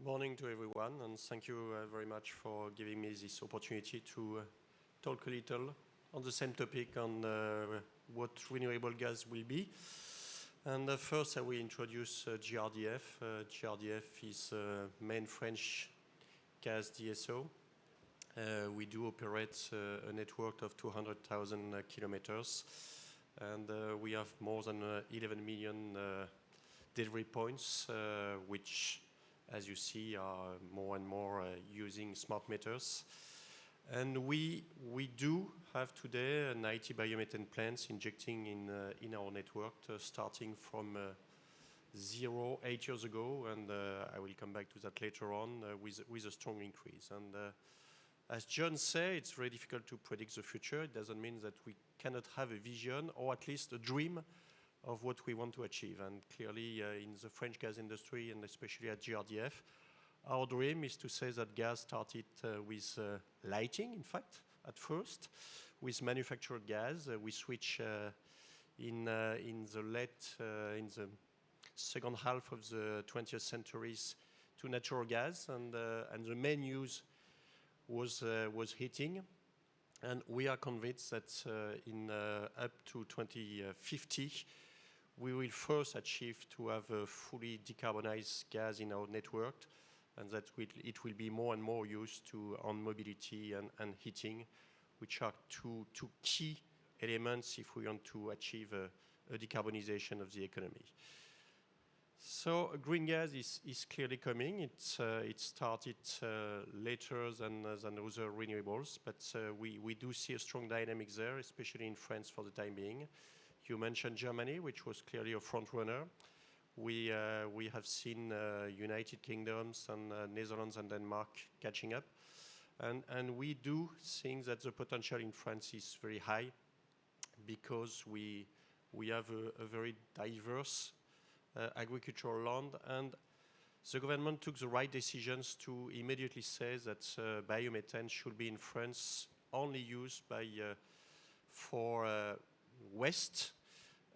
Morning to everyone, and thank you very much for giving me this opportunity to talk a little on the same topic on what renewable gas will be. And first I will introduce GRDF. GRDF is main French gas DSO. We do operate a network of 200,000 kilometers, and we have more than 11 million delivery points, which, as you see, are more and more using smart meters. And we do have today 90 biomethane plants injecting in our network, starting from 0 8 years ago, and I will come back to that later on with a strong increase. And as John said, it's very difficult to predict the future. It doesn't mean that we cannot have a vision or at least a dream of what we want to achieve. And clearly in the French gas industry, and especially at GRDF, our dream is to say that gas started with lighting, in fact, at first, with manufactured gas. We switch in the second half of the 20th centuries to natural gas, and the main use was heating. And we are convinced that in up to 2050, we will first achieve to have a fully decarbonized gas in our network, and that it will be more and more used to on mobility and heating, which are two key elements if we want to achieve a decarbonization of the economy. So green gas is clearly coming. It started later than other renewables, but we do see a strong dynamic there, especially in France for the time being. You mentioned Germany, which was clearly a front runner. We have seen United Kingdoms and Netherlands and Denmark catching up, and we do think that the potential in France is very high, because we have a very diverse agricultural land, and the government took the right decisions to immediately say that biomethane should be in France only used for waste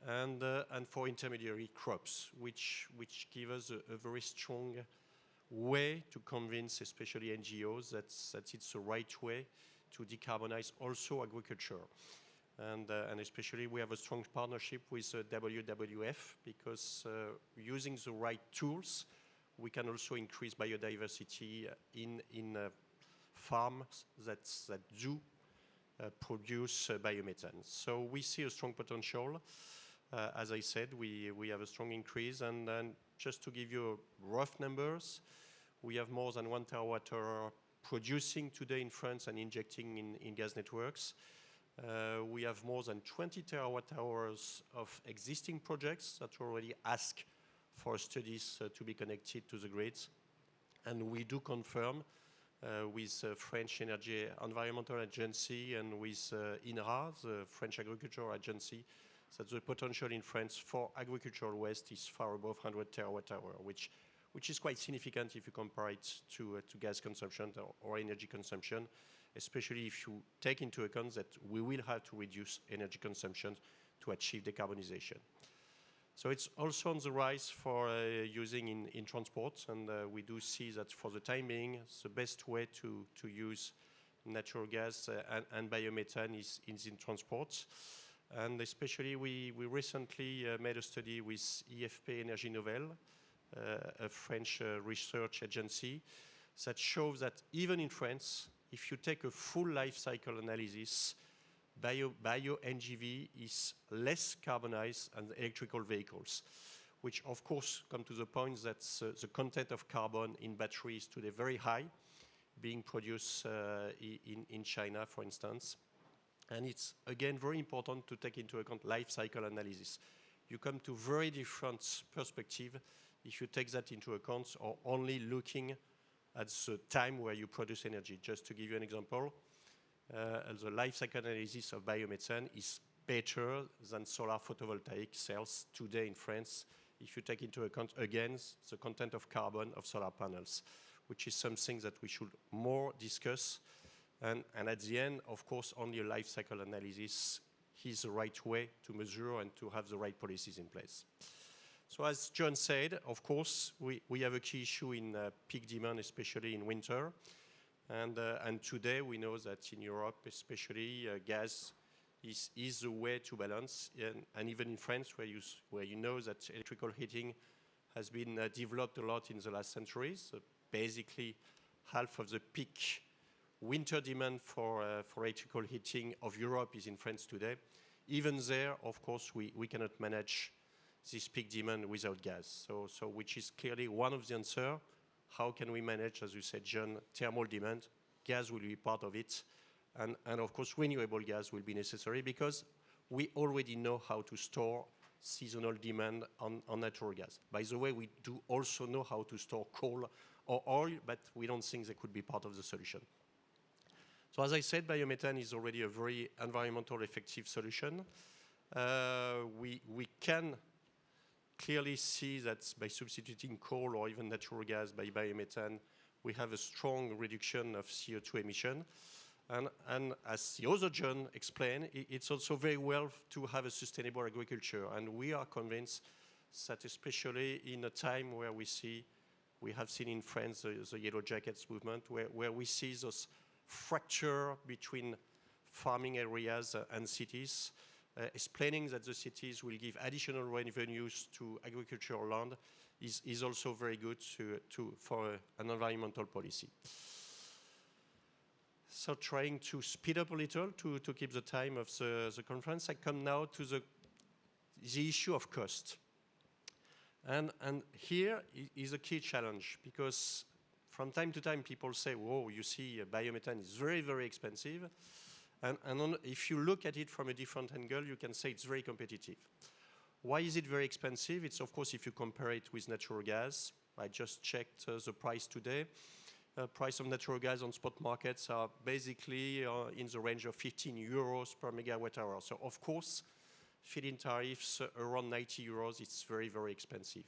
and for intermediary crops, which give us a very strong way to convince, especially NGOs, that it's the right way to decarbonize also agriculture. And especially we have a strong partnership with WWF, because using the right tools, we can also increase biodiversity in farms that do produce biomethane. So we see a strong potential. As I said, we have a strong increase, and then just to give you rough numbers, we have more than 1 terawatt-hour producing today in France and injecting in gas networks. We have more than 20 terawatt-hours of existing projects that already ask for studies to be connected to the grids. And we do confirm with French Energy Environmental Agency and with INRA, the French Agricultural Agency, that the potential in France for agricultural waste is far above 100 terawatt-hour, which is quite significant if you compare it to gas consumption or energy consumption, especially if you take into account that we will have to reduce energy consumption to achieve decarbonization. So it's also on the rise for using in transport, and we do see that for the time being, the best way to use natural gas and biomethane is in transport. And especially we recently made a study with IFP Énergie Nouvelle, a French research agency, that shows that even in France, if you take a full life cycle analysis, bio-NGV is less carbonized than electrical vehicles, which of course come to the point that the content of carbon in batteries today very high, being produced in China, for instance. And it's, again, very important to take into account life cycle analysis. You come to very different perspective if you take that into account or only looking at the time where you produce energy. Just to give you an example, the life cycle analysis of biomethane is better than solar photovoltaic cells today in France, if you take into account, again, the content of carbon of solar panels, which is something that we should more discuss. And at the end, of course, only a life cycle analysis is the right way to measure and to have the right policies in place. So as John said, of course, we have a key issue in peak demand, especially in winter. And today we know that in Europe, especially, gas is a way to balance. And even in France, where you know that electrical heating has been developed a lot in the last centuries. So basically, half of the peak winter demand for electrical heating of Europe is in France today. Even there, of course, we cannot manage this peak demand without gas. So which is clearly one of the answers. How can we manage, as you said, John, thermal demand? Gas will be part of it. And of course, renewable gas will be necessary because we already know how to store seasonal demand on natural gas. By the way, we do also know how to store coal or oil, but we don't think they could be part of the solution. So as I said, biomethane is already a very environmental effective solution. We can clearly see that by substituting coal or even natural gas by biomethane, we have a strong reduction of CO2 emission. And as the other John explained, it's also very well to have a sustainable agriculture. And we are convinced that especially in a time where we have seen in France the Yellow Jackets movement, where we see this fracture between farming areas and cities, explaining that the cities will give additional revenues to agricultural land is also very good for an environmental policy. So trying to speed up a little to keep the time of the conference, I come now to the issue of cost. And here is a key challenge because from time to time people say, whoa, you see biomethane is very, very expensive. And if you look at it from a different angle, you can say it's very competitive. Why is it very expensive? It's of course if you compare it with natural gas. I just checked the price today. Price of natural gas on spot markets are basically in the range of 15 euros per megawatt hour. So of course, feed-in tariffs around 90 euros, it's very, very expensive.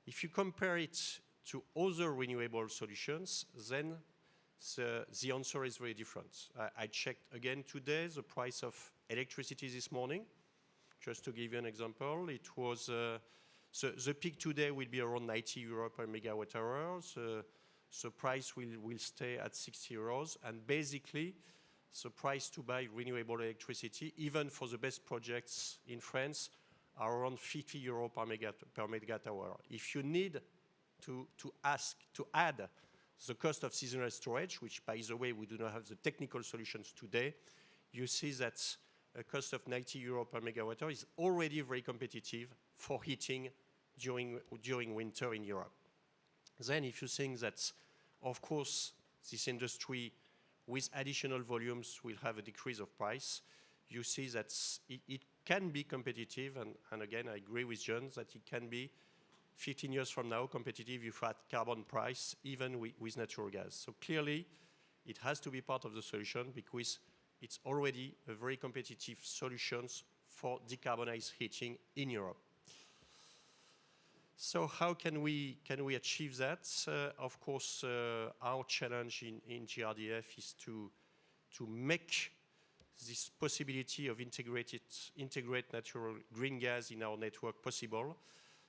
If you compare it to other renewable solutions, then the answer is very different. I checked again today the price of electricity this morning. Just to give you an example, it was the peak today will be around 90 euro per megawatt hour. The price will stay at 60 euros, and basically the price to buy renewable electricity, even for the best projects in France, are around 50 euro per megawatt hour. If you need to add the cost of seasonal storage, which by the way we do not have the technical solutions today, you see that a cost of 90 euro per megawatt hour is already very competitive for heating during winter in Europe. Then if you think that, of course, this industry with additional volumes will have a decrease of price, you see that it can be competitive, and again, I agree with John that it can be 15 years from now competitive if at carbon price, even with natural gas. So clearly, it has to be part of the solution because it's already a very competitive solution for decarbonized heating in Europe. So how can we achieve that? Of course, our challenge in GRDF is to make this possibility of integrate natural green gas in our network possible.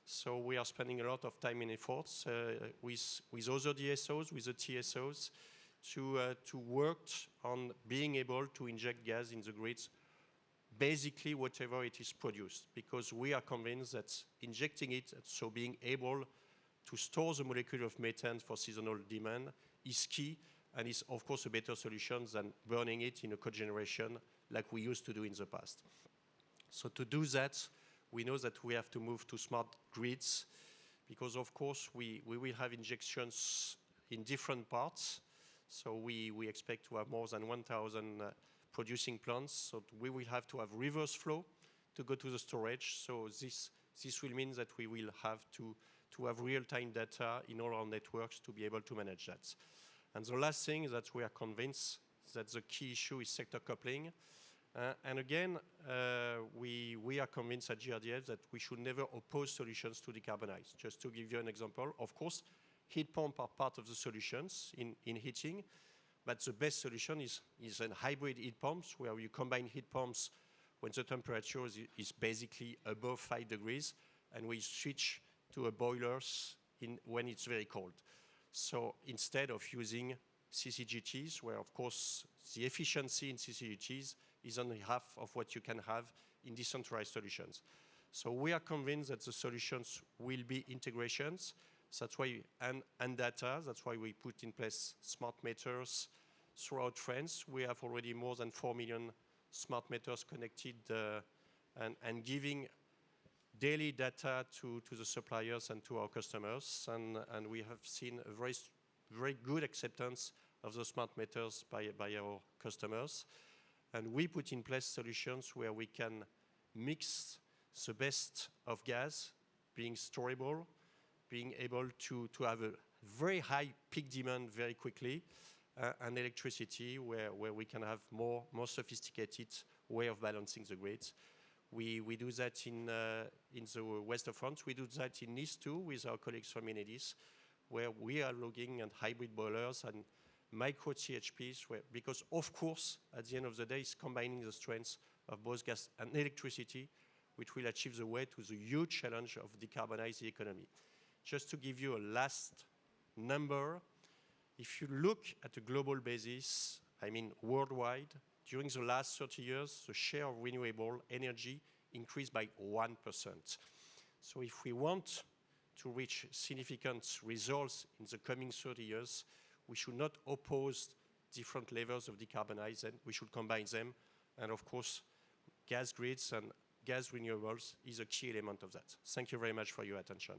So we are spending a lot of time and efforts with other DSOs, with the TSOs, to work on being able to inject gas in the grids, basically whatever it is produced, because we are convinced that injecting it, so being able to store the molecule of methane for seasonal demand is key, and is of course a better solution than burning it in a cogeneration like we used to do in the past. So to do that, we know that we have to move to smart grids, because of course we will have injections in different parts. So we expect to have more than 1,000 producing plants. So we will have to have reverse flow to go to the storage. So this will mean that we will have to have real-time data in all our networks to be able to manage that. And the last thing is that we are convinced that the key issue is sector coupling. And again, we are convinced at GRDF that we should never oppose solutions to decarbonize. Just to give you an example, of course, heat pumps are part of the solutions in heating, but the best solution is a hybrid heat pumps, where you combine heat pumps when the temperature is basically above 5 degrees, and we switch to a boilers when it's very cold. So instead of using CCGTs, where of course the efficiency in CCGTs is only half of what you can have in decentralized solutions. So we are convinced that the solutions will be integrations. That's why, and data, that's why we put in place smart meters throughout France. We have already more than 4 million smart meters connected and giving daily data to the suppliers and to our customers. And we have seen a very good acceptance of the smart meters by our customers. And we put in place solutions where we can mix the best of gas, being storable, being able to have a very high peak demand very quickly, and electricity where we can have more sophisticated way of balancing the grids. We do that in the west of France. We do that in Nice too with our colleagues from Enedis, where we are looking at hybrid boilers and micro CHPs, because of course, at the end of the day, it's combining the strengths of both gas and electricity, which will achieve the way to the huge challenge of decarbonize the economy. Just to give you a last number, if you look at a global basis, I mean worldwide, during the last 30 years, the share of renewable energy increased by 1%. So if we want to reach significant results in the coming 30 years, we should not oppose different levels of decarbonization. We should combine them. And of course, gas grids and gas renewables is a key element of that. Thank you very much for your attention.